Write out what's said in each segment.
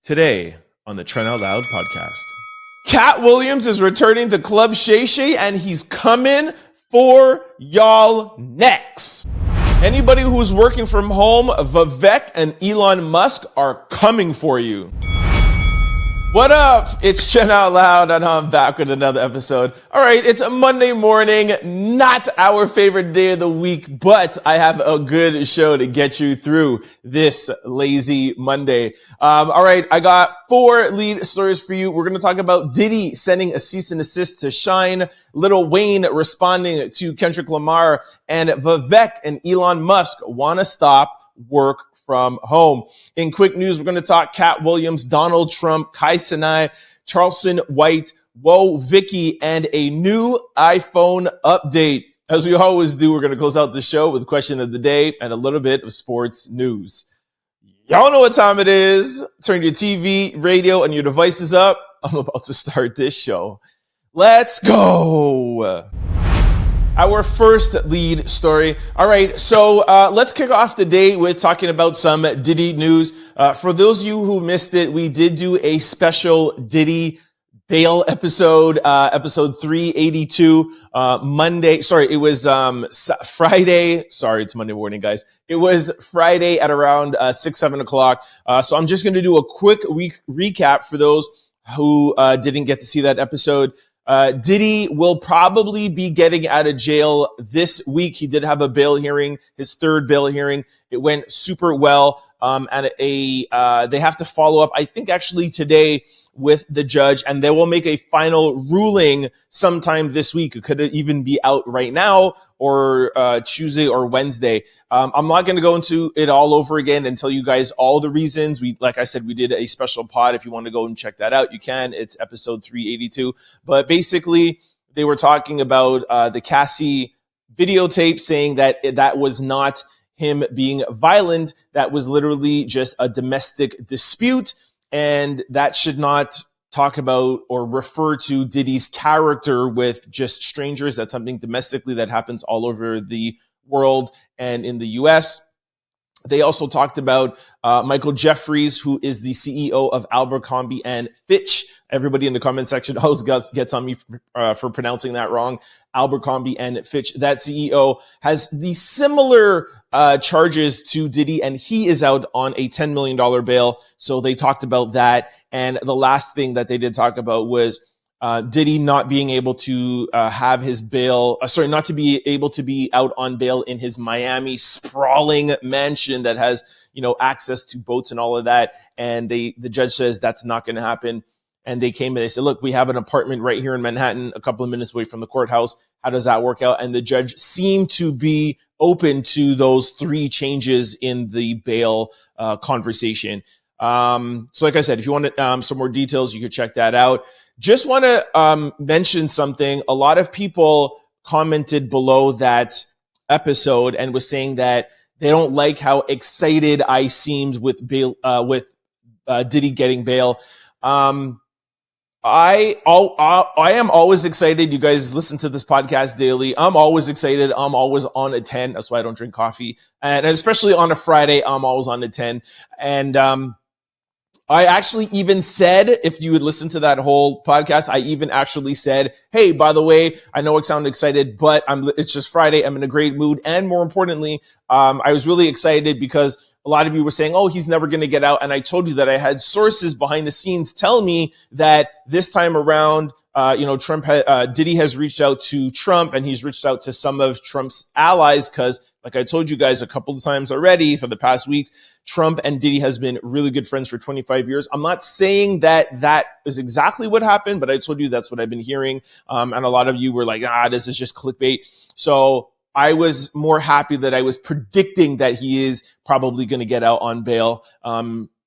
Today on the Trent Out Loud podcast, Katt Williams is returning to Club Shay Shay and he's coming for y'all next. Anybody who's working from home, Vivek and Elon Musk are coming for you. What up? It's Trent Out Loud and I'm back with another episode. All right, it's a Monday morning, not our favorite day of the week, but I have a good show to get you through this lazy Monday. All right, I got 4 lead stories for you. We're going to talk about Diddy sending a cease and desist to Shyne, Lil Wayne responding to Kendrick Lamar, and Vivek and Elon Musk want to stop work from home. In quick news, we're going to talk Katt Williams, Donald Trump, Cenat, Charleston White, Woah Vicky, and a new iPhone update. As we always do, we're going to close out the show with question of the day and a little bit of sports news. Y'all know what time it is. Turn your TV, radio, and your devices up. I'm about to start this show. Let's go. Our first lead story. All right, so let's kick off the day with talking about some Diddy news. For those of you who missed it, we did do a special Diddy bail episode, episode 382, Monday. Sorry, it was Friday. Sorry, it's Monday morning, guys. It was Friday at around 7 o'clock. So I'm just going to do a quick recap for those who didn't get to see that episode. Diddy will probably be getting out of jail this week. He did have a bail hearing, his third bail hearing. It went super well. And they have to follow up, I think actually today with the judge, and they will make a final ruling sometime this week. It could even be out right now or Tuesday or Wednesday. I'm not going to go into it all over again and tell you guys all the reasons. Like I said, we did a special pod. If you want to go and check that out, you can. It's episode 382. But basically, they were talking about the Cassie videotape, saying that that was not him being violent. That was literally just a domestic dispute. And that should not talk about or refer to Diddy's character with just strangers. That's something domestically that happens all over the world and in the US. They also talked about Michael Jeffries, who is the CEO of Abercrombie and Fitch. Everybody in the comment section always gets on me for pronouncing that wrong. Abercrombie and Fitch. That CEO has the similar charges to Diddy, and he is out on a $10 million bail. So they talked about that. And the last thing that they did talk about was Diddy not being able to have his bail, not to be able to be out on bail in his Miami sprawling mansion that has, access to boats and all of that. And the judge says that's not going to happen. And they came and they said, look, we have an apartment right here in Manhattan, a couple of minutes away from the courthouse. How does that work out? And the judge seemed to be open to those 3 changes in the bail conversation. So like I said, if you want some more details, you could check that out. Just want to mention something. A lot of people commented below that episode and was saying that they don't like how excited I seemed with bail, with Diddy getting bail. I am always excited. You guys listen to this podcast daily. I'm always excited. I'm always on a 10. That's why I don't drink coffee. And especially on a Friday, I'm always on a 10. And I actually even said, if you would listen to that whole podcast, I even actually said, hey, by the way, I know it sounded excited, but it's just Friday. I'm in a great mood. And more importantly, I was really excited because a lot of you were saying, oh, he's never going to get out. And I told you that I had sources behind the scenes tell me that this time around, Diddy has reached out to Trump and he's reached out to some of Trump's allies because, like I told you guys a couple of times already for the past weeks, Trump and Diddy has been really good friends for 25 years. I'm not saying that that is exactly what happened, but I told you that's what I've been hearing. And a lot of you were like, this is just clickbait. So I was more happy that I was predicting that he is probably going to get out on bail.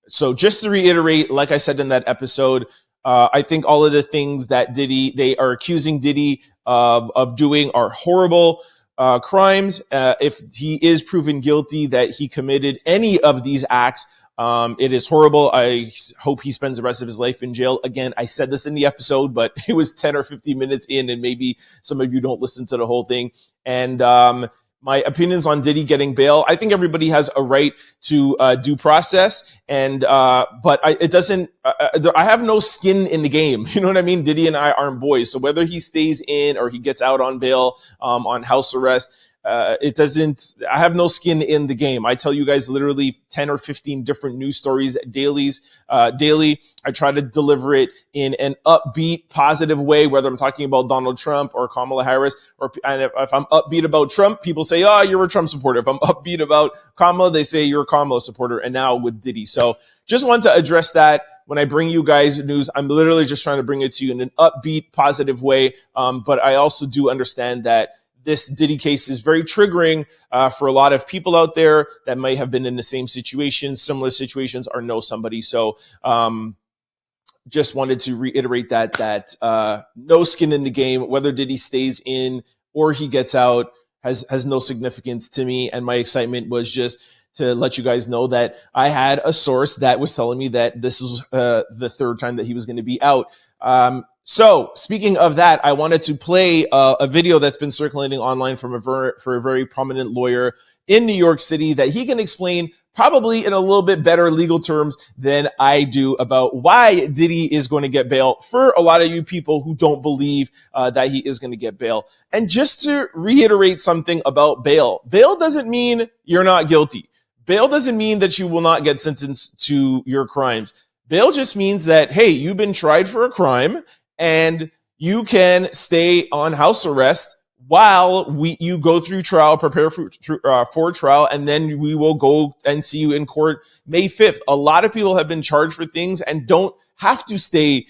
So just to reiterate, like I said in that episode, I think all of the things that they are accusing Diddy of doing are horrible crimes. If he is proven guilty that he committed any of these acts, it is horrible. I hope he spends the rest of his life in jail. Again, I said this in the episode, but it was 10 or 15 minutes in, and maybe some of you don't listen to the whole thing. And my opinions on Diddy getting bail. I think everybody has a right to due process, and but it doesn't. I have no skin in the game. You know what I mean? Diddy and I aren't boys, so whether he stays in or he gets out on bail, on house arrest. It doesn't, I have no skin in the game. I tell you guys literally 10 or 15 different news stories daily. I try to deliver it in an upbeat, positive way, whether I'm talking about Donald Trump or Kamala Harris, and if I'm upbeat about Trump, people say, oh, you're a Trump supporter. If I'm upbeat about Kamala, they say you're a Kamala supporter. And now with Diddy. So just want to address that. When I bring you guys news, I'm literally just trying to bring it to you in an upbeat, positive way. But I also do understand that this Diddy case is very triggering for a lot of people out there that might have been in the same situation, similar situations, or know somebody. So just wanted to reiterate that no skin in the game, whether Diddy stays in or he gets out, has no significance to me. And my excitement was just to let you guys know that I had a source that was telling me that this was the third time that he was going to be out. So speaking of that, I wanted to play a video that's been circulating online from for a very prominent lawyer in New York City that he can explain probably in a little bit better legal terms than I do about why Diddy is going to get bail for a lot of you people who don't believe that he is going to get bail. And just to reiterate something about bail, bail doesn't mean you're not guilty. Bail doesn't mean that you will not get sentenced to your crimes. Bail just means that, hey, you've been tried for a crime and you can stay on house arrest while you go through trial, prepare for trial, and then we will go and see you in court May 5th. A lot of people have been charged for things and don't have to stay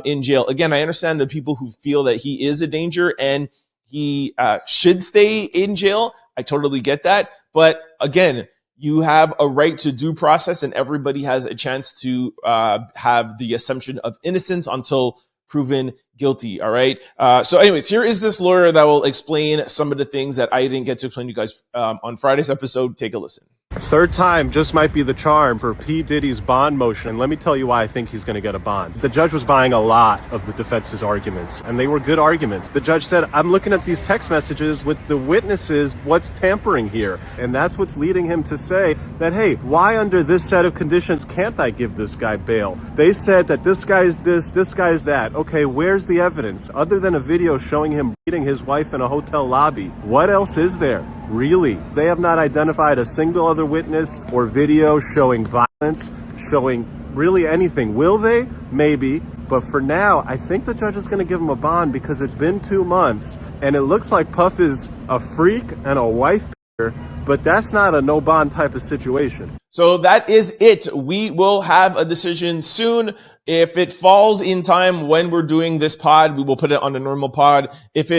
in jail. Again, I understand the people who feel that he is a danger and he should stay in jail. I totally get that. But again, you have a right to due process, and everybody has a chance to have the assumption of innocence until proven guilty. All right. So anyways, here is this lawyer that will explain some of the things that I didn't get to explain to you guys on Friday's episode. Take a listen. Third time just might be the charm for P. Diddy's bond motion. And let me tell you why I think he's going to get a bond. The judge was buying a lot of the defense's arguments, and they were good arguments. The judge said, I'm looking at these text messages with the witnesses. What's tampering here? And that's what's leading him to say that, hey, why under this set of conditions can't I give this guy bail? They said that this guy's this guy's that. Okay, where's the evidence? Other than a video showing him beating his wife in a hotel lobby, what else is there? Really? They have not identified a single other witness or video showing violence, showing really anything. Will they? Maybe. But for now, I think the judge is going to give him a bond because it's been 2 months and it looks like Puff is a freak and a wife beater, but that's not a no bond type of situation. So that is it. We will have a decision soon. If it falls in time when we're doing this pod, we will put it on a normal pod. If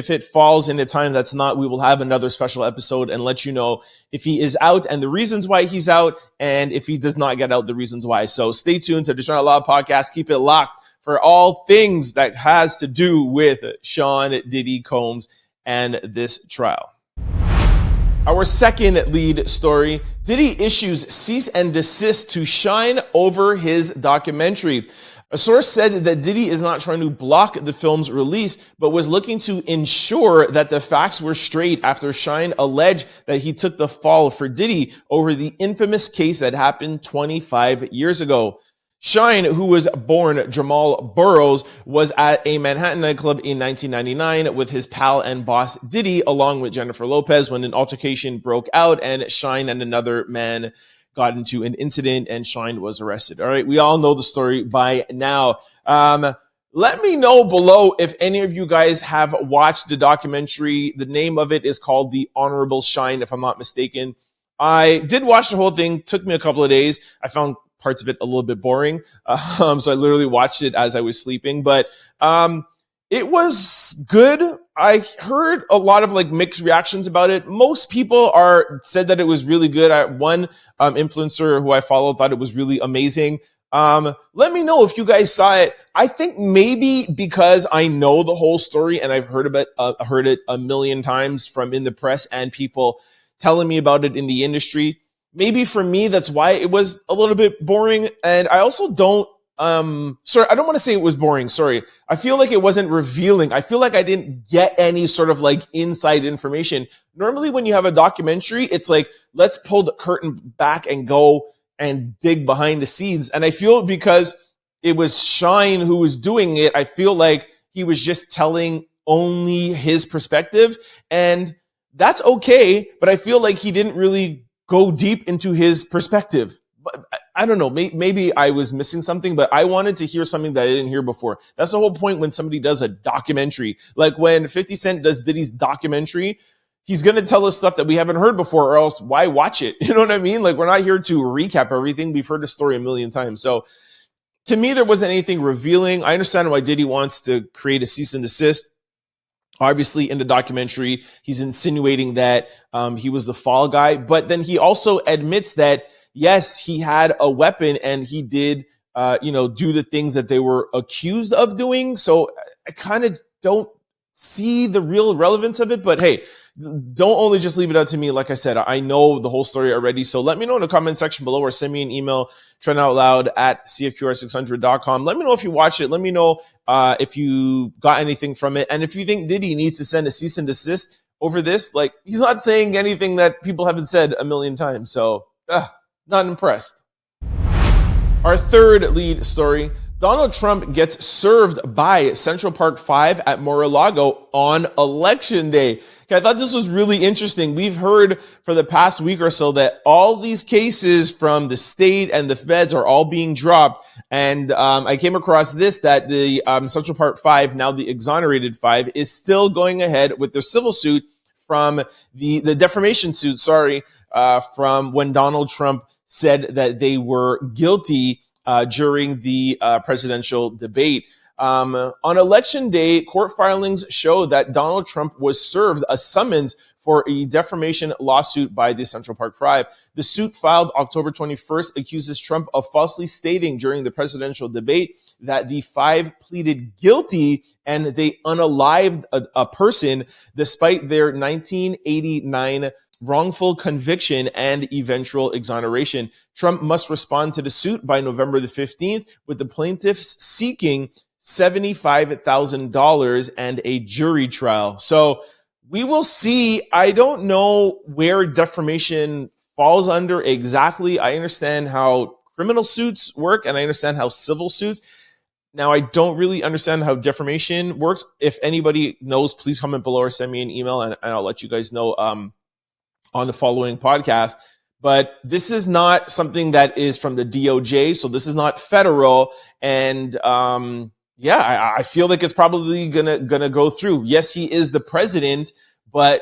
it falls in a time that's not, we will have another special episode and let you know if he is out and the reasons why he's out, and if he does not get out, the reasons why. So stay tuned to the Desist Out Loud podcast. Keep it locked for all things that has to do with Sean Diddy Combs and this trial. Our second lead story, Diddy issues cease and desist to Shyne over his documentary. A source said that Diddy is not trying to block the film's release, but was looking to ensure that the facts were straight after Shyne alleged that he took the fall for Diddy over the infamous case that happened 25 years ago. Shyne, who was born Jamal Burrows, was at a Manhattan nightclub in 1999 with his pal and boss Diddy, along with Jennifer Lopez, when an altercation broke out and Shyne and another man got into an incident and Shyne was arrested. All right, we all know the story by now. Let me know below if any of you guys have watched the documentary. The name of it is called The Honorable Shyne, if I'm not mistaken. I did watch the whole thing. Took me a couple of days. I found parts of it a little bit boring. So I literally watched it as I was sleeping, but it was good. I heard a lot of mixed reactions about it. Most people said that it was really good. One influencer who I follow thought it was really amazing. Let me know if you guys saw it. I think maybe because I know the whole story and I've heard it a million times from in the press and people telling me about it in the industry. Maybe for me, that's why it was a little bit boring. And I also don't sorry, I don't want to say it was boring. Sorry. I feel like it wasn't revealing. I feel like I didn't get any sort of like inside information. Normally when you have a documentary, it's like, let's pull the curtain back and go and dig behind the scenes. And I feel because it was Shyne who was doing it, I feel like he was just telling only his perspective. And that's okay. But I feel like he didn't really go deep into his perspective. But I don't know, maybe I was missing something, but I wanted to hear something that I didn't hear before. That's the whole point when somebody does a documentary. Like when 50 Cent does Diddy's documentary, he's going to tell us stuff that we haven't heard before, or else why watch it? You know what I mean? Like, we're not here to recap everything. We've heard the story a million times. So to me, there wasn't anything revealing. I understand why Diddy wants to create a cease and desist. Obviously, in the documentary, he's insinuating that he was the fall guy, but then he also admits that yes, he had a weapon and he did, do the things that they were accused of doing. So I kind of don't see the real relevance of it. But hey, don't only just leave it up to me. Like I said, I know the whole story already. So let me know in the comment section below or send me an email, trendoutloud@cfqr600.com. Let me know if you watched it. Let me know if you got anything from it. And if you think Diddy needs to send a cease and desist over this, like, he's not saying anything that people haven't said a million times. So, not impressed. Our third lead story, Donald Trump gets served by Central Park 5 at Mar-a-Lago on election day. Okay, I thought this was really interesting. We've heard for the past week or so that all these cases from the state and the feds are all being dropped. And I came across this, that the Central Park 5, now the exonerated 5, is still going ahead with their civil suit from the defamation suit, from when Donald Trump said that they were guilty during the presidential debate. On election day, court filings show that Donald Trump was served a summons for a defamation lawsuit by the Central Park 5. The suit filed October 21st accuses Trump of falsely stating during the presidential debate that the 5 pleaded guilty and they unalived a person despite their 1989 wrongful conviction and eventual exoneration. Trump must respond to the suit by November the 15th, with the plaintiffs seeking $75,000 and a jury trial. So we will see. I don't know where defamation falls under exactly. I understand how criminal suits work and I understand how civil suits. Now, I don't really understand how defamation works. If anybody knows, please comment below or send me an email and I'll let you guys know on the following podcast. But this is not something that is from the DOJ, so this is not federal. And I feel like it's probably gonna go through. Yes, he is the president, but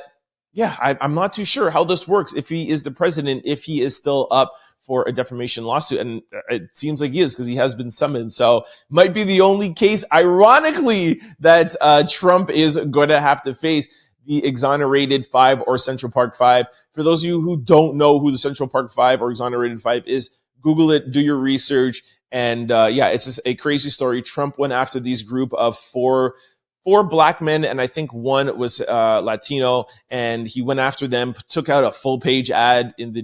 I'm not too sure how this works. If he is the president, if he is still up for a defamation lawsuit, and it seems like he is because he has been summoned. So might be the only case, ironically, that Trump is going to have to face, the exonerated 5 or Central Park 5. For those of you who don't know who the Central Park 5 or exonerated 5 is, Google it, do your research. And it's just a crazy story. Trump went after these group of four black men, and I think one was Latino, and he went after them, took out a full page ad in the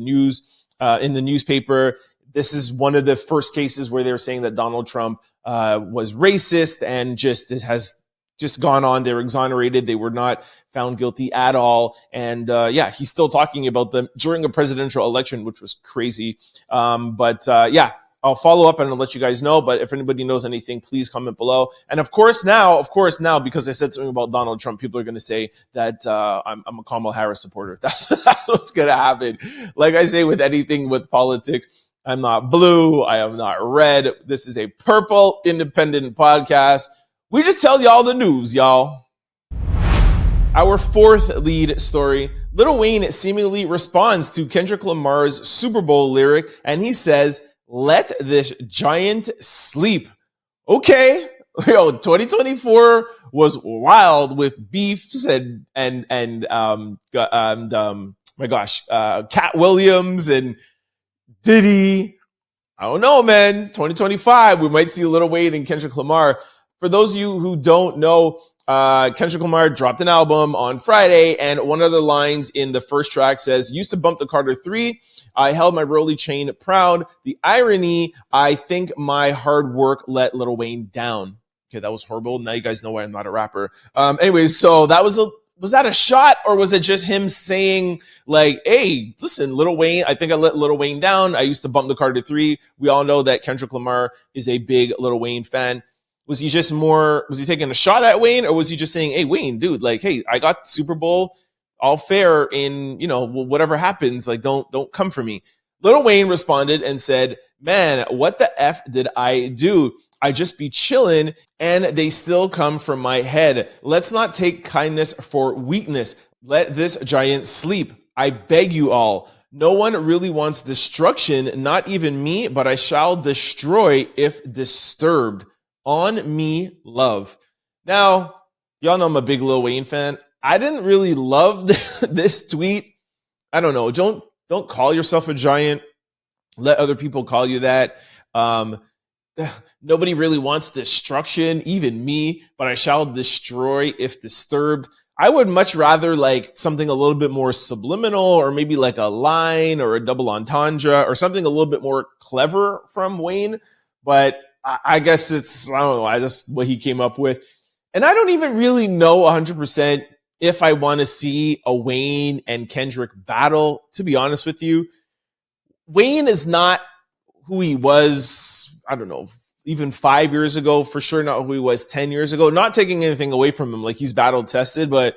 newspaper. This is one of the first cases where they were saying that Donald Trump was racist, and has gone on. They were exonerated. They were not found guilty at all. And he's still talking about them during a presidential election, which was crazy. I'll follow up and I'll let you guys know. But if anybody knows anything, please comment below. And of course now, because I said something about Donald Trump, people are going to say that I'm a Kamala Harris supporter. That's what's going to happen. Like I say with anything with politics, I'm not blue. I am not red. This is a purple independent podcast. We just tell y'all the news, y'all. Our fourth lead story, Lil Wayne seemingly responds to Kendrick Lamar's Super Bowl lyric, and he says, "Let this giant sleep." Okay, 2024 was wild with beefs and Katt Williams and Diddy. I don't know, man. 2025, we might see Lil Wayne and Kendrick Lamar. For those of you who don't know, Kendrick Lamar dropped an album on Friday, and one of the lines in the first track says, "Used to bump the Carter 3. I held my Rolly chain proud. The irony, I think my hard work let Lil Wayne down." Okay, that was horrible. Now you guys know why I'm not a rapper. Anyways, so was that a shot, or was it just him saying like, "Hey, listen, Lil Wayne, I think I let Lil Wayne down. I used to bump the Carter 3. We all know that Kendrick Lamar is a big Lil Wayne fan. Was he taking a shot at Wayne, or was he just saying, "Hey, Wayne, dude, like, hey, I got Super Bowl all fair in, whatever happens, like, don't come for me." Lil Wayne responded and said, "Man, what the F did I do? I just be chilling and they still come from my head. Let's not take kindness for weakness. Let this giant sleep. I beg you all. No one really wants destruction, not even me, but I shall destroy if disturbed. On me, love." Now, y'all know I'm a big Lil Wayne fan. I didn't really love this tweet. I don't know. Don't call yourself a giant. Let other people call you that. Nobody really wants destruction, even me, but I shall destroy if disturbed. I would much rather like something a little bit more subliminal, or maybe like a line or a double entendre or something a little bit more clever from Wayne. But I guess I don't know, just what he came up with. And I don't even really know 100% if I want to see a Wayne and Kendrick battle, to be honest with you. Wayne is not who he was, I don't know, even 5 years ago, for sure not who he was 10 years ago. Not taking anything away from him, like he's battle tested, but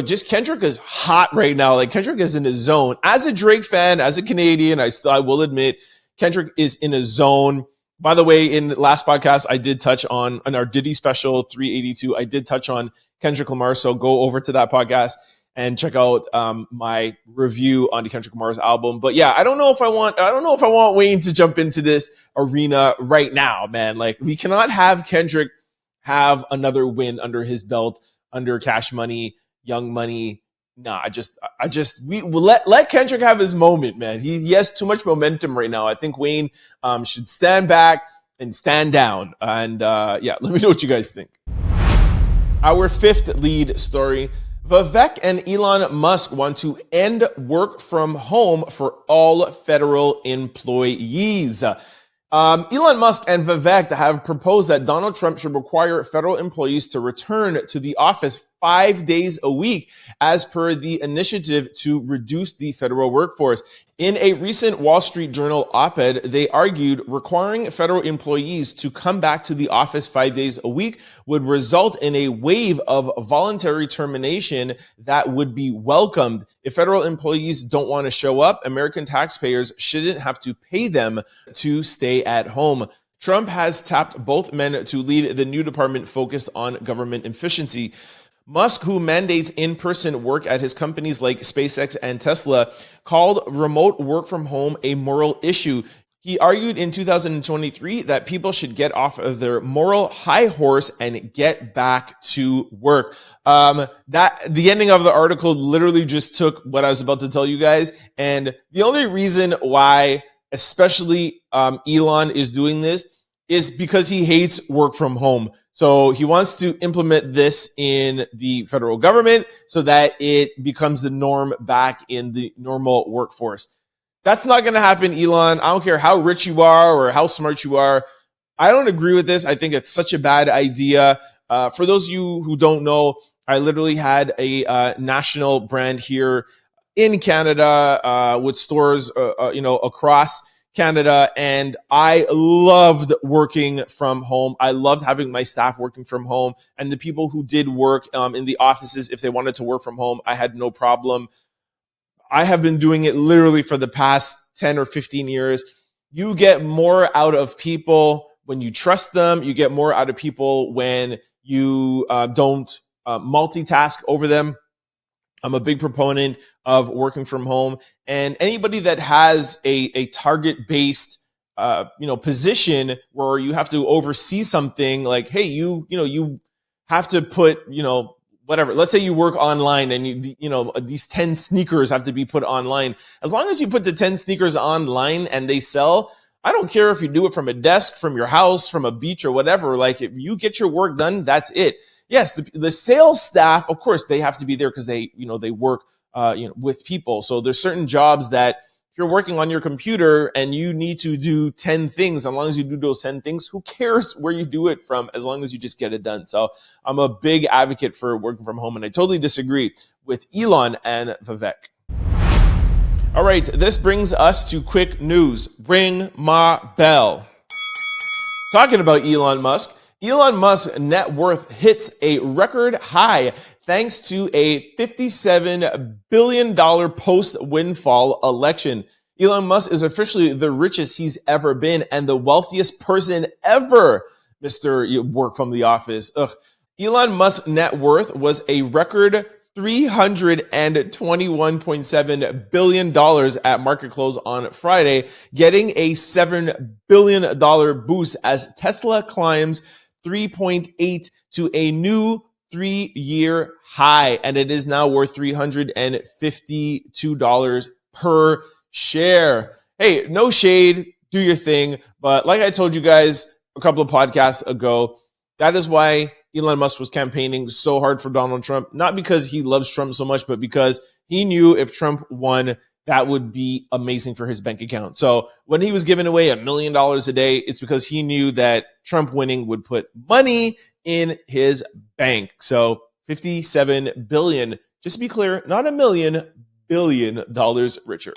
just Kendrick is hot right now. Like Kendrick is in his zone. As a Drake fan, as a Canadian, I will admit Kendrick is in a zone. By the way, in the last podcast, I did touch on our Diddy special 382. I did touch on Kendrick Lamar. So go over to that podcast and check out my review on the Kendrick Lamar's album. But yeah, I don't know if I want Wayne to jump into this arena right now, man. Like, we cannot have Kendrick have another win under his belt, under Cash Money, Young Money. Nah, we will let Kendrick have his moment, man. He has too much momentum right now. I think Wayne should stand back and stand down. And yeah, let me know what you guys think. Our fifth lead story: Vivek and Elon Musk want to end work from home for all federal employees. Elon Musk and Vivek have proposed that Donald Trump should require federal employees to return to the office 5 days a week as per the initiative to reduce the federal workforce. In a recent Wall Street Journal op-ed, they argued requiring federal employees to come back to the office 5 days a week would result in a wave of voluntary termination that would be welcomed. If federal employees don't want to show up, American taxpayers shouldn't have to pay them to stay at home. Trump has tapped both men to lead the new department focused on government efficiency. Musk, who mandates in-person work at his companies like SpaceX and Tesla, called remote work from home a moral issue. He argued in 2023 that people should get off of their moral high horse and get back to work. The ending of the article literally just took what I was about to tell you guys. And the only reason why, especially Elon is doing this, is because he hates work from home. So he wants to implement this in the federal government so that it becomes the norm back in the normal workforce. That's not going to happen, Elon. I don't care how rich you are or how smart you are. I don't agree with this. I think it's such a bad idea. For those of you who don't know, I literally had a national brand here in Canada with stores, across Canada, and I loved working from home. I loved having my staff working from home, and the people who did work in the offices, if they wanted to work from home, I had no problem. I have been doing it literally for the past 10 or 15 years. You get more out of people when you trust them. You get more out of people when you don't multitask over them. I'm a big proponent of working from home, and anybody that has a target-based, position where you have to oversee something, like, hey, you have to put, whatever. Let's say you work online and these 10 sneakers have to be put online. As long as you put the 10 sneakers online and they sell, I don't care if you do it from a desk, from your house, from a beach or whatever. Like, if you get your work done, that's it. yes, the sales staff, of course, they have to be there because they work with people. So there's certain jobs that if you're working on your computer and you need to do 10 things, as long as you do those 10 things, who cares where you do it from, as long as you just get it done. So I'm a big advocate for working from home, and I totally disagree with Elon and Vivek. All right, this brings us to quick news. Ring my bell. Talking about Elon Musk, Elon Musk's net worth hits a record high thanks to a $57 billion post-windfall election. Elon Musk is officially the richest he's ever been and the wealthiest person ever, Mr. Work from the Office. Elon Musk's net worth was a record $321.7 billion at market close on Friday, getting a $7 billion boost as Tesla climbs 3.8 to a new 3-year high, and it is now worth $352 per share. Hey, no shade, do your thing, but like I told you guys a couple of podcasts ago, that is why Elon Musk was campaigning so hard for Donald Trump, not because he loves Trump so much, but because he knew if Trump won, that would be amazing for his bank account. So when he was giving away $1 million a day, it's because he knew that Trump winning would put money in his bank. So $57 billion, just to be clear, not $1 million, billion dollars richer.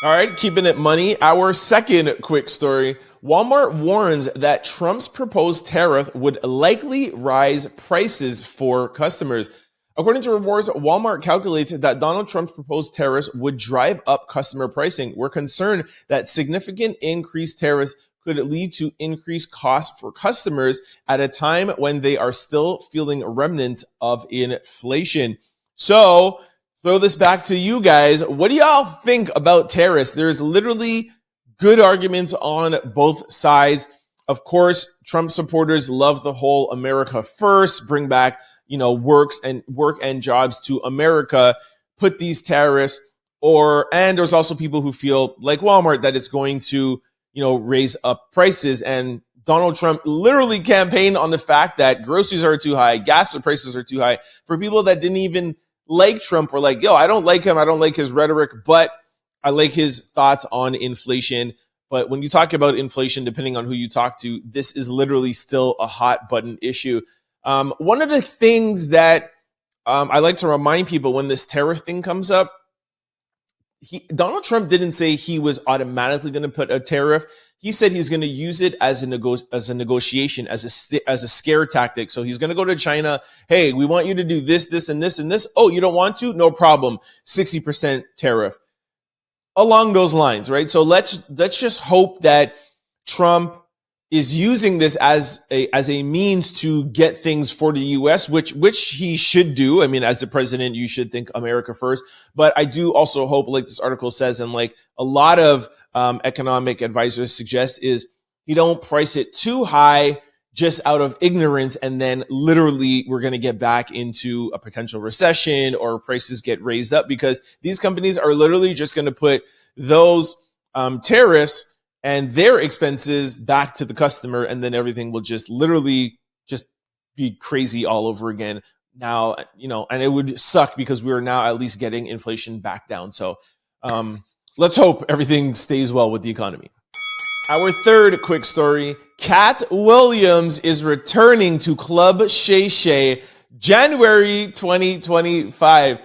All right, keeping it money. Our second quick story. Walmart warns that Trump's proposed tariff would likely rise prices for customers. According to reports, Walmart calculates that Donald Trump's proposed tariffs would drive up customer pricing. We're concerned that significant increased tariffs could lead to increased costs for customers at a time when they are still feeling remnants of inflation. So, throw this back to you guys. What do y'all think about tariffs? There's literally good arguments on both sides. Of course, Trump supporters love the whole America first, bring back, work and jobs to America, put these tariffs, and there's also people who feel like Walmart that it's going to, raise up prices. And Donald Trump literally campaigned on the fact that groceries are too high, gas prices are too high. For people that didn't even like Trump were like, yo, I don't like him. I don't like his rhetoric, but I like his thoughts on inflation. But when you talk about inflation, depending on who you talk to, this is literally still a hot button issue. One of the things that I like to remind people when this tariff thing comes up, Donald Trump didn't say he was automatically going to put a tariff. He said he's going to use it as a negotiation, as a scare tactic. So he's going to go to China. Hey, we want you to do this, this, and this, and this. Oh, you don't want to? No problem. 60% tariff. Along those lines, right? So let's just hope that Trump is using this as a means to get things for the U.S., which he should do. I mean, as the president, you should think America first. But I do also hope, like this article says, and like a lot of economic advisors suggest, is you don't price it too high just out of ignorance, and then literally we're going to get back into a potential recession or prices get raised up, because these companies are literally just going to put those tariffs and their expenses back to the customer, and then everything will just literally just be crazy all over again. Now, and it would suck because we are now at least getting inflation back down. So let's hope everything stays well with the economy. Our third quick story, Katt Williams is returning to Club Shay Shay January 2025.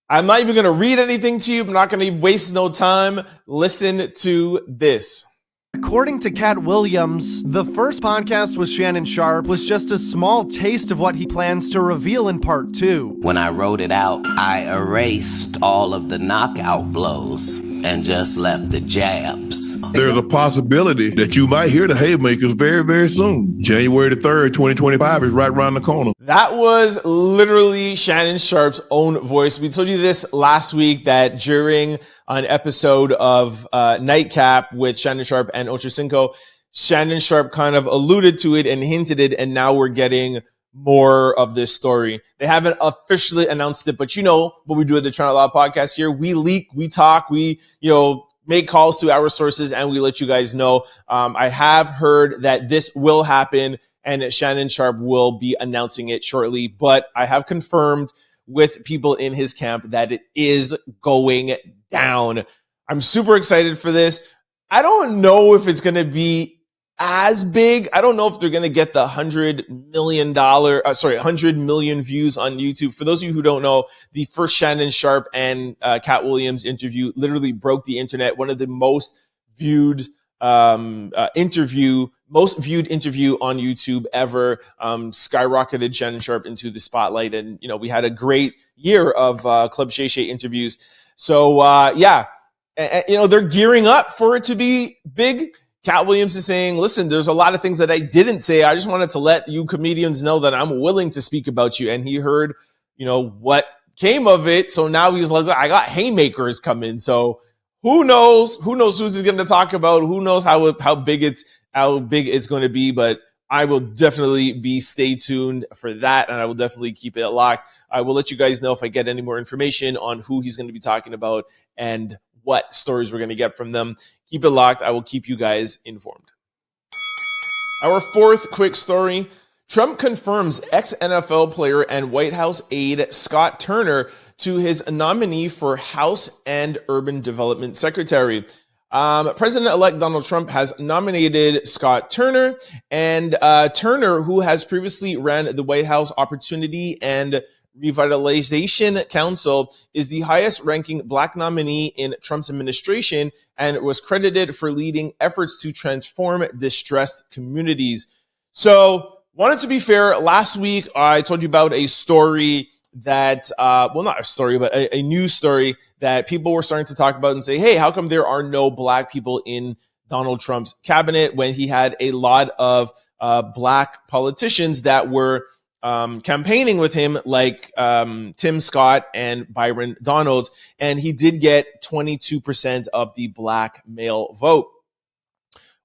I'm not even going to read anything to you. I'm not going to waste no time. Listen to this. According to Katt Williams, the first podcast with Shannon Sharpe was just a small taste of what he plans to reveal in part 2. When I wrote it out, I erased all of the knockout blows and just left the jabs. There's a possibility that you might hear the haymakers very, very soon. January the 3rd, 2025 is right around the corner. That was literally Shannon Sharpe's own voice. We told you this last week, that during an episode of Nightcap with Shannon Sharpe and Ocho Cinco, Shannon Sharpe kind of alluded to it and hinted it, and now we're getting more of this story. They haven't officially announced it, but what we do at the Trying Out Loud podcast here, we leak, we talk, we make calls to our sources, and we let you guys know. I have heard that this will happen and Shannon Sharpe will be announcing it shortly. But I have confirmed with people in his camp that it is going down. I'm super excited for this. I don't know if it's going to be as big. I don't know if they're going to get the $100 million views on YouTube. For those of you who don't know, the first Shannon Sharpe and Katt Williams interview literally broke the internet. One of the most viewed interview on YouTube ever, skyrocketed Shannon Sharpe into the spotlight. And, we had a great year of Club Shay Shay interviews. So, they're gearing up for it to be big. Katt Williams is saying, listen, there's a lot of things that I didn't say. I just wanted to let you comedians know that I'm willing to speak about you. And he heard, what came of it. So now he's like, I got haymakers coming. So who knows who's he's going to talk about? Who knows how big it's going to be? But I will definitely be stay tuned for that. And I will definitely keep it locked. I will let you guys know if I get any more information on who he's going to be talking about and what stories we're going to get from them. Keep it locked. I will keep you guys informed. Our fourth quick story. Trump confirms ex-NFL player and White House aide Scott Turner to his nominee for House and Urban Development Secretary. President-elect Donald Trump has nominated Scott Turner, and Turner, who has previously ran the White House Opportunity and Revitalization Council, is the highest ranking Black nominee in Trump's administration and was credited for leading efforts to transform distressed communities. So, wanted to be fair, last week I told you about a story that, not a story, but a news story that people were starting to talk about and say, hey, how come there are no Black people in Donald Trump's cabinet when he had a lot of Black politicians that were campaigning with him, like Tim Scott and Byron Donalds, and he did get 22% of the Black male vote.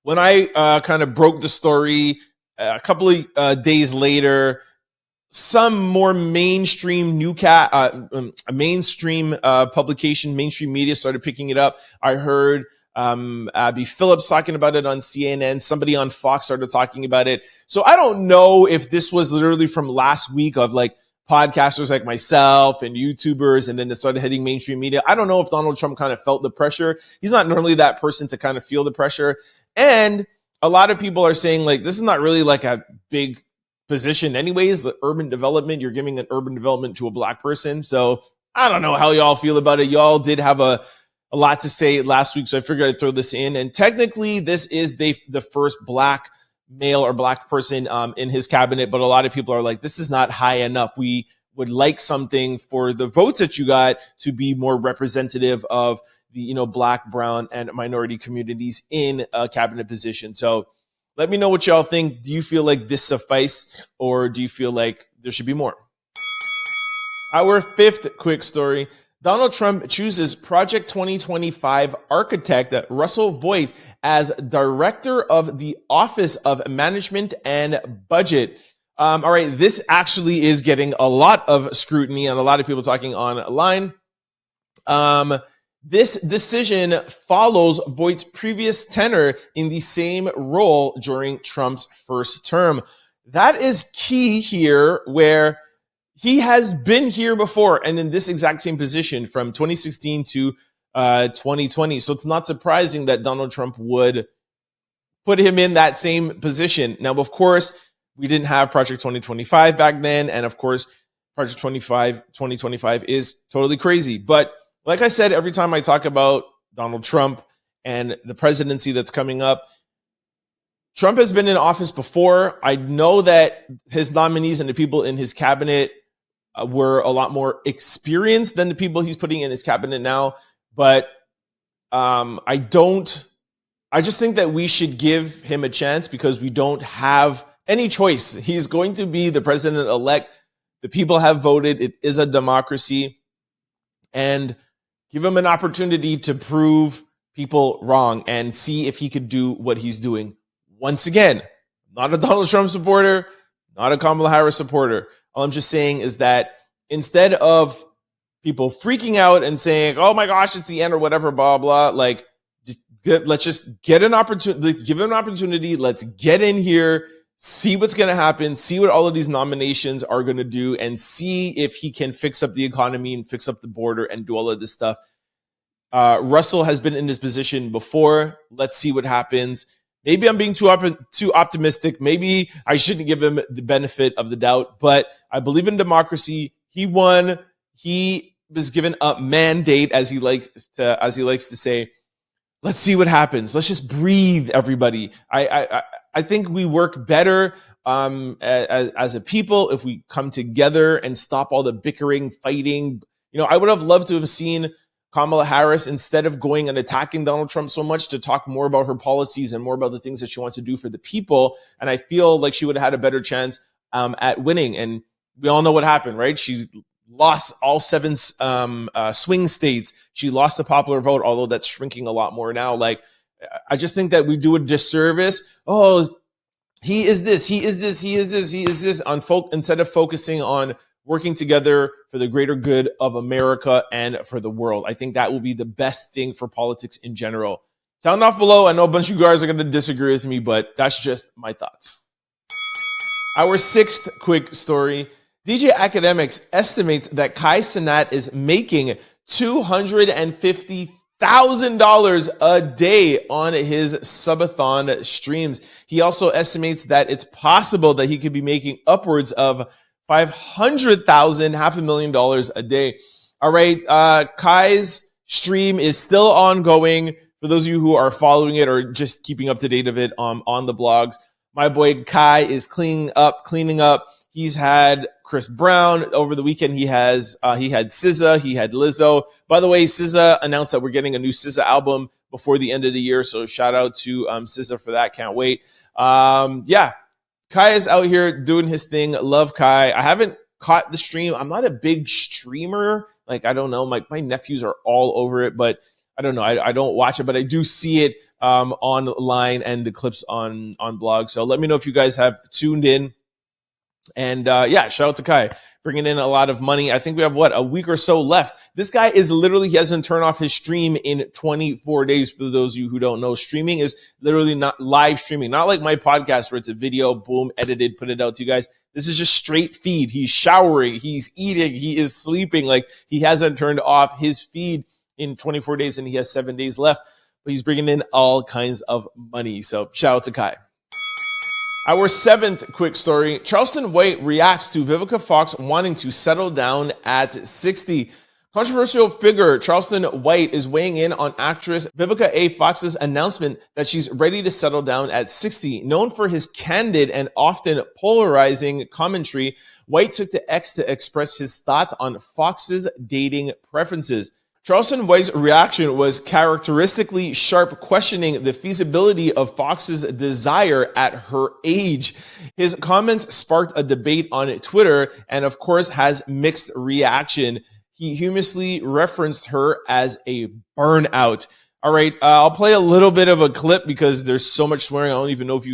When I kind of broke the story a couple of days later, some more mainstream mainstream publication, mainstream media started picking it up. I heard Abby Phillips talking about it on CNN. Somebody on Fox started talking about it. So I don't know if this was literally from last week of like podcasters like myself and YouTubers, and then it started hitting mainstream media. I don't know if Donald Trump kind of felt the pressure. He's not normally that person to kind of feel the pressure. And a lot of people are saying like, this is not really like a big position anyways. The urban development, you're giving an urban development to a Black person. So I don't know how y'all feel about it. Y'all did have a lot to say last week, so I figured I'd throw this in. And technically, this is the first Black male or Black person in his cabinet, but a lot of people are like, this is not high enough. We would like something for the votes that you got to be more representative of the Black, brown, and minority communities in a cabinet position. So let me know what y'all think. Do you feel like this suffice, or do you feel like there should be more? Our fifth quick story. Donald Trump chooses Project 2025 architect Russell Vought as director of the Office of Management and Budget. All right, this actually is getting a lot of scrutiny and a lot of people talking online. This decision follows Voight's previous tenure in the same role during Trump's first term. That is key here, where he has been here before and in this exact same position from 2016 to 2020. So it's not surprising that Donald Trump would put him in that same position. Now, of course, we didn't have Project 2025 back then. And of course, Project 2025 is totally crazy. But like I said, every time I talk about Donald Trump and the presidency that's coming up, Trump has been in office before. I know that his nominees and the people in his cabinet were a lot more experienced than the people he's putting in his cabinet now. But I just think that we should give him a chance because we don't have any choice. He's going to be the president-elect. The people have voted. It is a democracy. And give him an opportunity to prove people wrong and see if he could do what he's doing. Once again, not a Donald Trump supporter, not a Kamala Harris supporter. All I'm just saying is that instead of people freaking out and saying, oh my gosh, it's the end or whatever, blah, blah, like, let's just get an opportunity, give him an opportunity. Let's get in here, see what's going to happen, see what all of these nominations are going to do, and see if he can fix up the economy and fix up the border and do all of this stuff. Russell has been in this position before. Let's see what happens. Maybe I'm being too optimistic. Maybe I shouldn't give him the benefit of the doubt, but I believe in democracy. He won. He was given a mandate, as he likes to say. Let's see what happens. Let's just breathe, everybody. I think we work better as a people if we come together and stop all the bickering, fighting. I would have loved to have seen Kamala Harris, instead of going and attacking Donald Trump so much, to talk more about her policies and more about the things that she wants to do for the people. And I feel like she would have had a better chance at winning. And we all know what happened, right? She lost all 7 swing states. She lost the popular vote, although that's shrinking a lot more now. Like, I just think that we do a disservice. Oh, he is this, he is this, he is this, he is this, instead of focusing on working together for the greater good of America and for the world. I think that will be the best thing for politics in general. Sound off below. I know a bunch of you guys are going to disagree with me, but that's just my thoughts. Our 6th quick story. DJ Academics estimates that Kai Cenat is making $250,000 a day on his subathon streams. He also estimates that it's possible that he could be making upwards of $500,000, $500,000 a day. All right. Kai's stream is still ongoing. For those of you who are following it or just keeping up to date of it on the blogs, my boy Kai is cleaning up. He's had Chris Brown over the weekend. He had SZA, he had Lizzo. By the way, SZA announced that we're getting a new SZA album before the end of the year. So shout out to SZA for that. Can't wait. Kai is out here doing his thing. Love Kai. I haven't caught the stream. I'm not a big streamer. Like, I don't know. My nephews are all over it, but I don't know. I don't watch it, but I do see it online and the clips on blogs. So let me know if you guys have tuned in. And shout out to Kai, bringing in a lot of money. I think we have, a week or so left. This guy is literally, he hasn't turned off his stream in 24 days. For those of you who don't know, streaming is literally not live streaming, not like my podcast where it's a video, boom, edited, put it out to you guys. This is just straight feed. He's showering, he's eating, he is sleeping. Like, he hasn't turned off his feed in 24 days and he has 7 days left, but he's bringing in all kinds of money. So shout out to Kai. Our 7th quick story. Charleston White reacts to Vivica Fox wanting to settle down at 60. Controversial figure Charleston White is weighing in on actress Vivica A. Fox's announcement that she's ready to settle down at 60. Known for his candid and often polarizing commentary, White took to X to express his thoughts on Fox's dating preferences. Charleston White's reaction was characteristically sharp, questioning the feasibility of Fox's desire at her age. His comments sparked a debate on Twitter and, of course, has mixed reaction. He humorously referenced her as a burnout. All right, I'll play a little bit of a clip because there's so much swearing. I don't even know if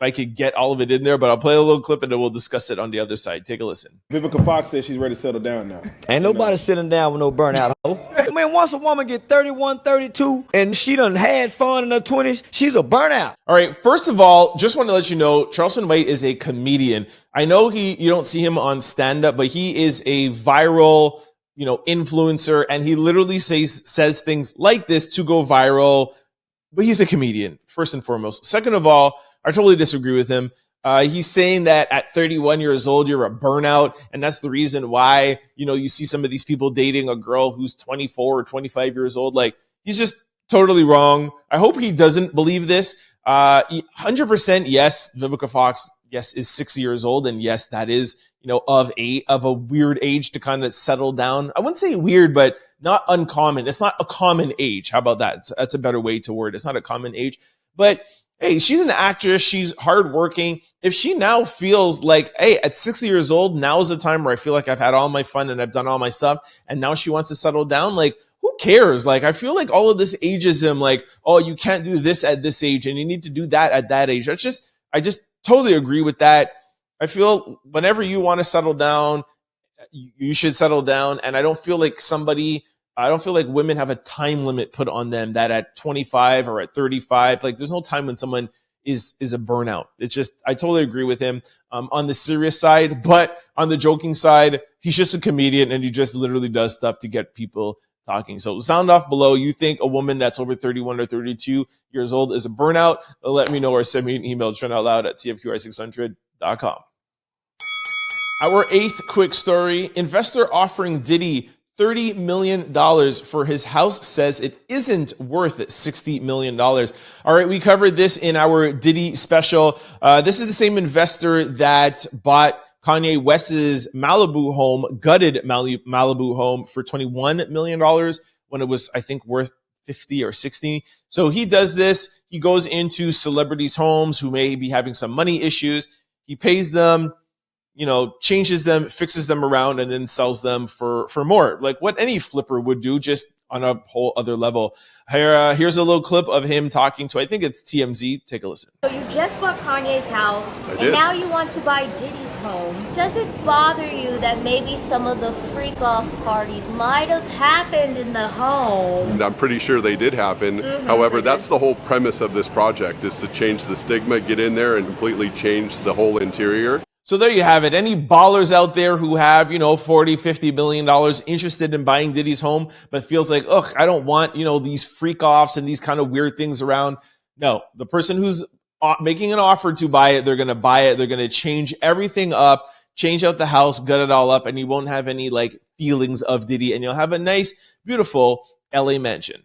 I could get all of it in there, but I'll play a little clip and then we'll discuss it on the other side. Take a listen. Vivica Fox says she's ready to settle down now. Ain't nobody sitting down with no burnout hoe. Man, once a woman get 31, 32, and she done had fun in her 20s, she's a burnout. All right, first of all, just want to let you know, Charleston White is a comedian. I know you don't see him on stand-up, but he is a viral, influencer, and he literally says things like this to go viral, but he's a comedian, first and foremost. Second of all, I totally disagree with him. He's saying that at 31 years old, you're a burnout. And that's the reason why, you see some of these people dating a girl who's 24 or 25 years old. Like, he's just totally wrong. I hope he doesn't believe this. 100% yes, Vivica Fox, yes, is 60 years old. And yes, that is, of a weird age to kind of settle down. I wouldn't say weird, but not uncommon. It's not a common age. How about that? That's a better way to word it. It's not a common age, but hey, she's an actress. She's hardworking. If she now feels like, hey, at 60 years old, now is the time where I feel like I've had all my fun and I've done all my stuff, and now she wants to settle down, like, who cares? Like, I feel like all of this ageism, like, oh, you can't do this at this age and you need to do that at that age. I just totally agree with that. I feel whenever you want to settle down, you should settle down. And I don't feel like women have a time limit put on them that at 25 or at 35, like, there's no time when someone is a burnout. It's just, I totally agree with him on the serious side, but on the joking side, he's just a comedian and he just literally does stuff to get people talking. So sound off below. You think a woman that's over 31 or 32 years old is a burnout? Let me know or send me an email, trenoutloud@cfqr600.com. Our 8th quick story, investor offering Diddy $30 million for his house says it isn't worth $60 million. All right, we covered this in our Diddy special. This is the same investor that bought Kanye West's Malibu home, gutted Malibu home for $21 million when it was, I think, worth 50 or 60. So he does this. He goes into celebrities' homes who may be having some money issues. He pays them, changes them, fixes them around, and then sells them for more. Like what any flipper would do, just on a whole other level. Here's a little clip of him talking to, I think it's TMZ. Take a listen. So you just bought Kanye's house, and now you want to buy Diddy's home. Does it bother you that maybe some of the freak-off parties might have happened in the home? I'm pretty sure they did happen. However, that's the whole premise of this project, is to change the stigma, get in there and completely change the whole interior. So there you have it. Any ballers out there who have, $40, $50 million interested in buying Diddy's home, but feels like, ugh, I don't want, these freak offs and these kind of weird things around. No, the person who's making an offer to buy it, they're going to buy it. They're going to change everything up, change out the house, gut it all up, and you won't have any feelings of Diddy, and you'll have a nice, beautiful LA mansion.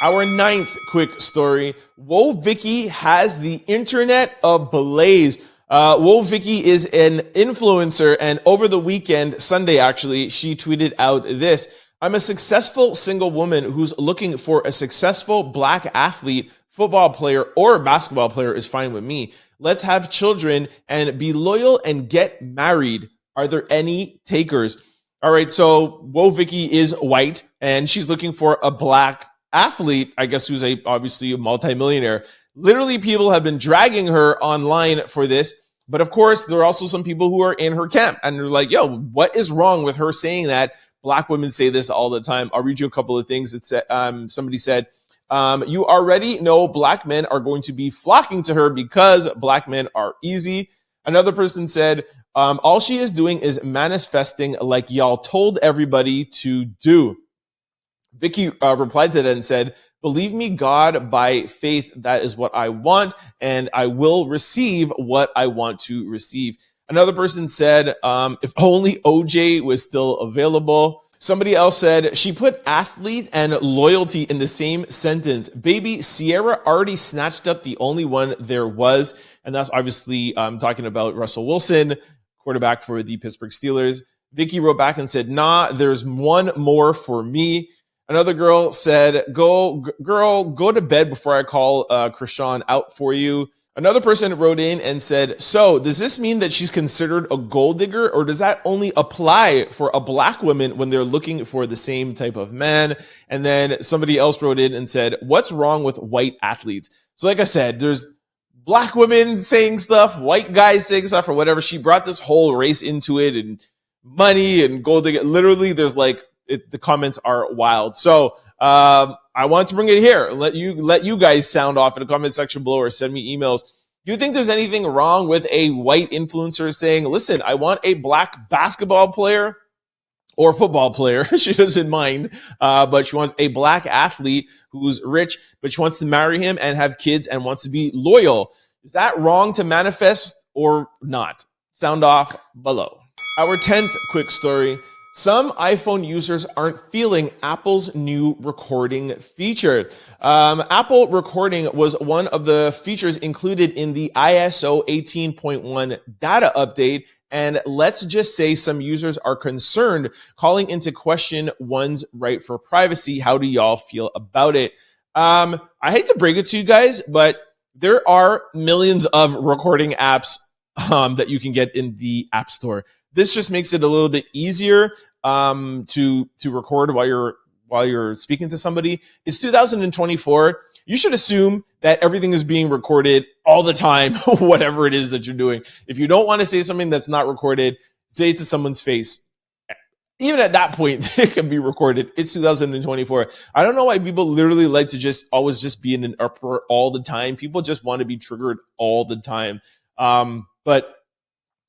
Our 9th quick story, Woah Vicky has the internet ablaze. Woah Vicky is an influencer, and over the weekend, Sunday actually, she tweeted out this: I'm a successful single woman who's looking for a successful black athlete, football player, or basketball player is fine with me. Let's have children and be loyal and get married. Are there any takers? All right, so Woah Vicky is white, and she's looking for a black athlete, I guess, who's obviously a multimillionaire. Literally, people have been dragging her online for this. But of course, there are also some people who are in her camp and they're like, yo, what is wrong with her saying that? Black women say this all the time. I'll read you a couple of things. It said, somebody said, you already know black men are going to be flocking to her because black men are easy. Another person said, all she is doing is manifesting like y'all told everybody to do. Vicky replied to that and said, believe me, God, by faith, that is what I want, and I will receive what I want to receive. Another person said, if only OJ was still available. Somebody else said, she put athlete and loyalty in the same sentence. Baby, Sierra already snatched up the only one there was. And that's obviously talking about Russell Wilson, quarterback for the Pittsburgh Steelers. Vicky wrote back and said, nah, there's one more for me. Another girl said, go to bed before I call Krishan out for you. Another person wrote in and said, so does this mean that she's considered a gold digger, or does that only apply for a black woman when they're looking for the same type of man? And then somebody else wrote in and said, what's wrong with white athletes? So like I said, there's black women saying stuff, white guys saying stuff, or whatever. She brought this whole race into it, and money and gold digger. Literally, there's the comments are wild. So I want to bring it here. Let you guys sound off in the comment section below or send me emails. Do you think there's anything wrong with a white influencer saying, listen, I want a black basketball player or football player? She doesn't mind, but she wants a black athlete who's rich, but she wants to marry him and have kids and wants to be loyal. Is that wrong to manifest or not? Sound off below. Our 10th quick story. Some iPhone users aren't feeling Apple's new recording feature. Apple Recording was one of the features included in the ISO 18.1 data update. And let's just say some users are concerned, calling into question one's right for privacy. How do y'all feel about it? I hate to break it to you guys, but there are millions of recording apps that you can get in the App Store. This just makes it a little bit easier to record while you're speaking to somebody. It's 2024. You should assume that everything is being recorded all the time, whatever it is that you're doing. If you don't want to say something that's not recorded, say it to someone's face. even at that point, it can be recorded. It's 2024. I don't know why people literally like to just always just be in an uproar all the time. People just want to be triggered all the time. But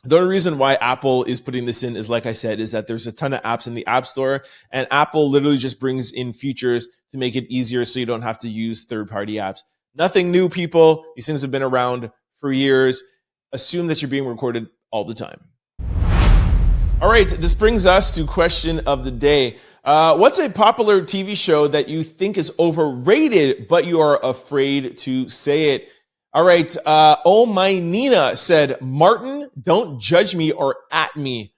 the only reason why Apple is putting this in is, like I said, is that there's a ton of apps in the App Store, and Apple literally just brings in features to make it easier so you don't have to use third-party apps. Nothing new, people. These things have been around for years. Assume that you're being recorded all the time. All right, this brings us to question of the day. What's a popular TV show that you think is overrated, but you are afraid to say it? All right, Oh My Nina said, Martin, don't judge me or at me.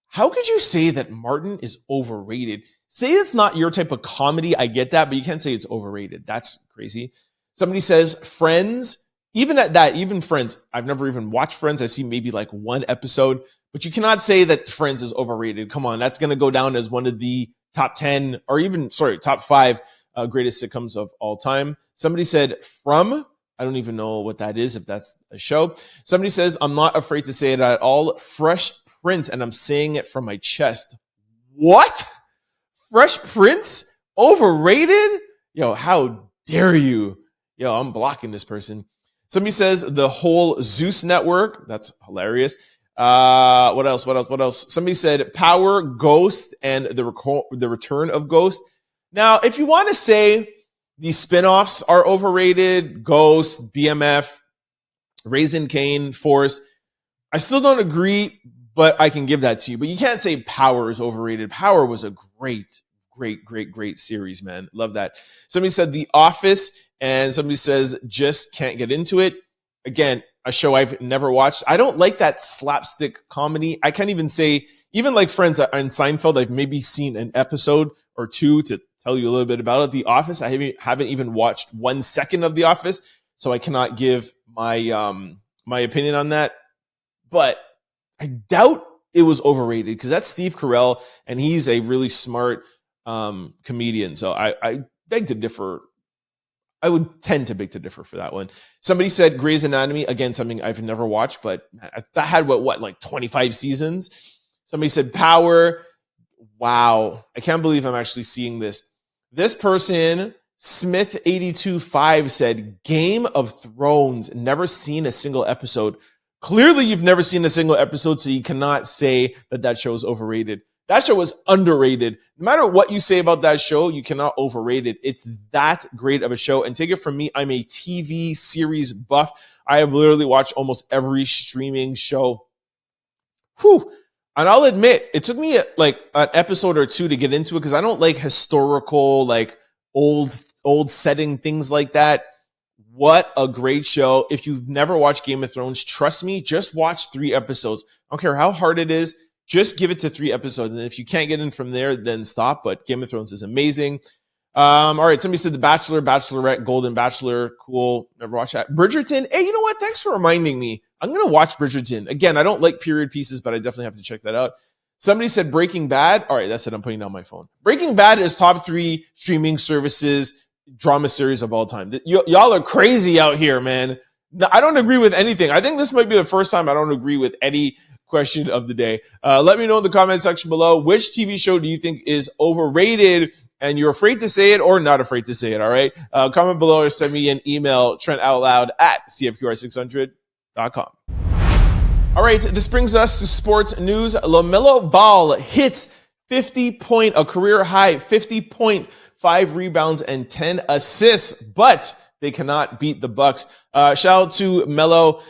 How could you say that Martin is overrated? Say it's not your type of comedy, I get that, but you can't say it's overrated. That's crazy. Somebody says, Friends. Even at that, even Friends. I've never even watched Friends. I've seen maybe like one episode. But you cannot say that Friends is overrated. Come on, that's going to go down as one of the top 10 or even, top 5 greatest sitcoms of all time. Somebody said From. I don't even know what that is, if that's a show. Somebody says, I'm not afraid to say it at all. Fresh Prince, and I'm saying it from my chest. What? Fresh Prince? Overrated? Yo, how dare you? Yo, I'm blocking this person. Somebody says the whole Zeus network. That's hilarious. What else? Somebody said Power, Ghost, and the return of Ghost. Now, if you want to say the spinoffs are overrated, Ghost, BMF, Raising Cane, Force, I still don't agree, but I can give that to you. But you can't say Power is overrated. Power was a great series, man. Love that. Somebody said The Office, and somebody says just can't get into it. Again, a show I've never watched. I don't like that slapstick comedy. I can't even say, even like Friends and Seinfeld, I've maybe seen an episode or two to tell you a little bit about it. The Office, I haven't even watched 1 second of The Office, so I cannot give my my opinion on that. But I doubt it was overrated because that's Steve Carell, and he's a really smart comedian. So I beg to differ. I would tend to beg to differ for that one. Somebody said Grey's Anatomy, again, something I've never watched, but that had like 25 seasons. Somebody said Power. Wow. I can't believe I'm actually seeing this. This person, Smith825, said Game of Thrones. Never seen a single episode. Clearly, you've never seen a single episode, so you cannot say that show is overrated. That show was underrated. No matter what you say about that show, you cannot overrate it. It's that great of a show. And take it from me, I'm a TV series buff. I have literally watched almost every streaming show. Whew. And I'll admit, it took me like an episode or two to get into it because I don't like historical, like old setting things like that. What a great show. If you've never watched Game of Thrones, trust me, just watch 3 episodes. I don't care how hard it is. Just give it to 3 episodes. And if you can't get in from there, then stop. But Game of Thrones is amazing. All right. Somebody said The Bachelor, Bachelorette, Golden Bachelor. Cool. Never watched that. Bridgerton. Hey, you know what? Thanks for reminding me. I'm going to watch Bridgerton. Again, I don't like period pieces, but I definitely have to check that out. Somebody said Breaking Bad. All right. That's it. I'm putting down my phone. Breaking Bad is top 3 streaming services drama series of all time. Y'all are crazy out here, man. I don't agree with anything. I think this might be the first time I don't agree with any question of the day. Let me know in the comment section below, which TV show do you think is overrated and you're afraid to say it or not afraid to say it, all right? Comment below or send me an email, trentoutloud@cfqr600.com. All right, this brings us to sports news. LeMelo Ball hits a career high 50.5 rebounds and 10 assists, but they cannot beat the Bucks. Shout out to Melo.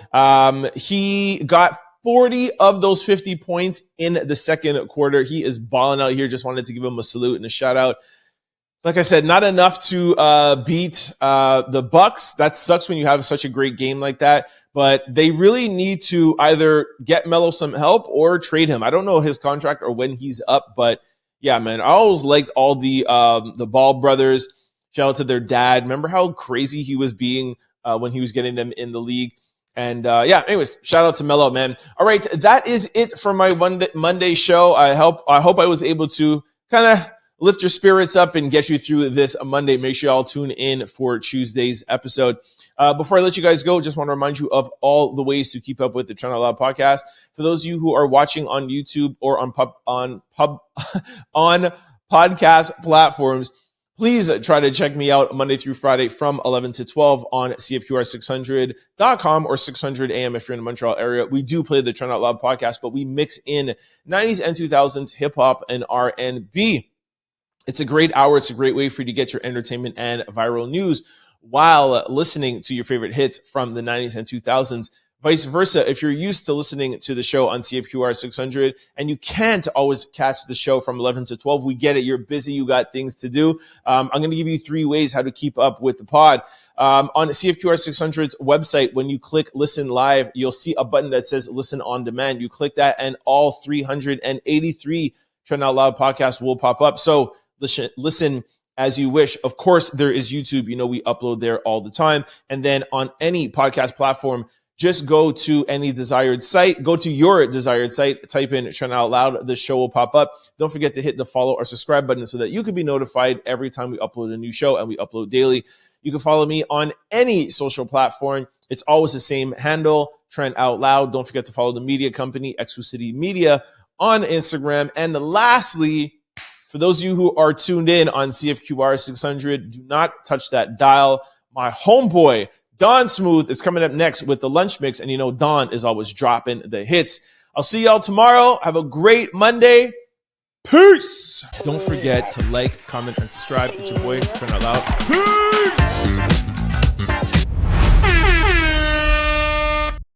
He got 40 of those 50 points in the second quarter. He is balling out here. Just wanted to give him a salute and a shout out. Like I said, not enough to beat the Bucks. That sucks when you have such a great game like that. But they really need to either get Melo some help or trade him. I don't know his contract or when he's up, but yeah, man, I always liked all the Ball brothers. Shout out to their dad. Remember how crazy he was being when he was getting them in the league. And yeah, anyways, shout out to Melo, man. All right, that is it for my Monday show. I hope I was able to kind of lift your spirits up and get you through this Monday. Make sure y'all tune in for Tuesday's episode. Before I let you guys go, just want to remind you of all the ways to keep up with the Trend Out Loud podcast. For those of you who are watching on YouTube or on podcast platforms, please try to check me out Monday through Friday from 11 to 12 on CFQR600.com or 600 AM if you're in the Montreal area. We do play the Trend Out Loud podcast, but we mix in 90s and 2000s hip-hop and R&B. It's a great hour. It's a great way for you to get your entertainment and viral news while listening to your favorite hits from the 90s and 2000s. Vice versa, if you're used to listening to the show on CFQR 600 and you can't always catch the show from 11 to 12, we get it. You're busy. You got things to do. I'm going to give you 3 ways how to keep up with the pod. On CFQR 600's website, when you click Listen Live, you'll see a button that says Listen On Demand. You click that and all 383 Trend Out Loud podcasts will pop up. So listen as you wish. Of course, there is YouTube. You know, we upload there all the time. And then on any podcast platform, just go to any desired site, go to your desired site, type in Trend Out Loud, the show will pop up. Don't forget to hit the follow or subscribe button so that you can be notified every time we upload a new show, and we upload daily. You can follow me on any social platform. It's always the same handle, Trend Out Loud. Don't forget to follow the media company, Exo City Media, on Instagram. And lastly, for those of you who are tuned in on CFQR 600, do not touch that dial. My homeboy, Don Smooth, is coming up next with the lunch mix. And you know, Don is always dropping the hits. I'll see y'all tomorrow. Have a great Monday. Peace. Don't forget to like, comment, and subscribe. It's your boy, Trend Out Loud. Peace.